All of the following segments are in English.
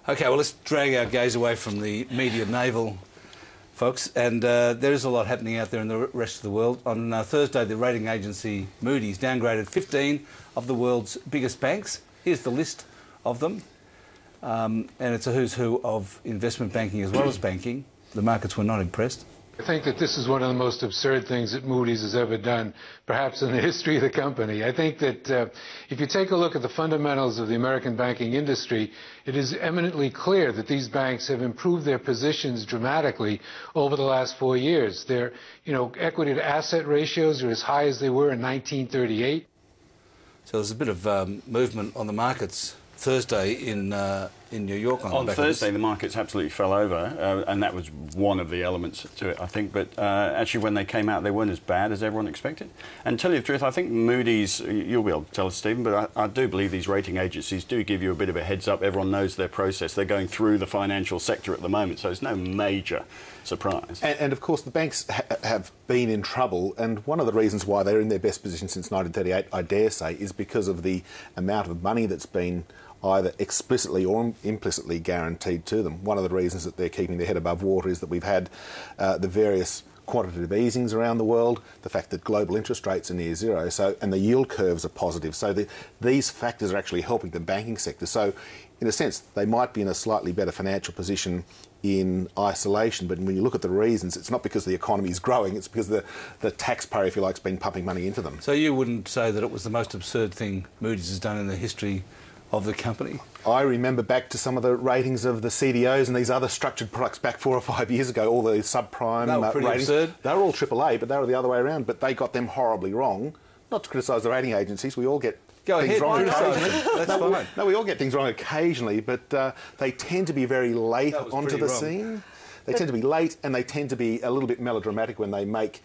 Okay, well, let's drag our gaze away from the media navel, folks, and there is a lot happening out there in the rest of the world. On Thursday, the rating agency Moody's downgraded 15 of the world's biggest banks. Here's the list of them, and it's a who's who of investment banking as well as banking. The markets were not impressed. I think that this is one of the most absurd things that Moody's has ever done, perhaps in the history of the company. I think that if you take a look at the fundamentals of the American banking industry, it is eminently clear that these banks have improved their positions dramatically over the last 4 years. Their, equity to asset ratios are as high as they were in 1938. So there's a bit of movement on the markets Thursday in New York. On Thursday, the markets absolutely fell over, and that was one of the elements to it, I think. But actually, when they came out, they weren't as bad as everyone expected. And to tell you the truth, I think Moody's, you'll be able to tell us, Stephen, but I do believe these rating agencies do give you a bit of a heads up. Everyone knows their process. They're going through the financial sector at the moment, so it's no major surprise. And of course, the banks have been in trouble, and one of the reasons why they're in their best position since 1938, I dare say, is because of the amount of money that's been either explicitly or implicitly guaranteed to them. One of the reasons that they're keeping their head above water is that we've had the various quantitative easings around the world, the fact that global interest rates are near zero, and the yield curves are positive. So these factors are actually helping the banking sector. So in a sense, they might be in a slightly better financial position in isolation, but when you look at the reasons, it's not because the economy is growing, it's because the taxpayer, if you like, has been pumping money into them. So you wouldn't say that it was the most absurd thing Moody's has done in the history of the company? I remember back to some of the ratings of the CDOs and these other structured products back 4 or 5 years ago, all the subprime they were pretty ratings. Absurd. They were all AAA, but they were the other way around, but they got them horribly wrong. Not to criticise the rating agencies, we all get things wrong occasionally. That's fine. No, we all get things wrong occasionally, but they tend to be very late onto the scene. They tend to be late, and they tend to be a little bit melodramatic when they make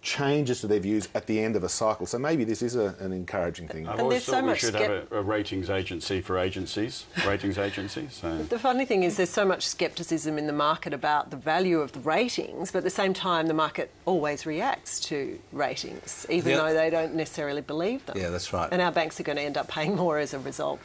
changes to their views at the end of a cycle. So maybe this is an encouraging thing. I've always thought we should have a ratings agency for agencies. Ratings agencies. So. The funny thing is there's so much scepticism in the market about the value of the ratings, but at the same time the market always reacts to ratings, even though they don't necessarily believe them. Yeah, that's right. And our banks are going to end up paying more as a result.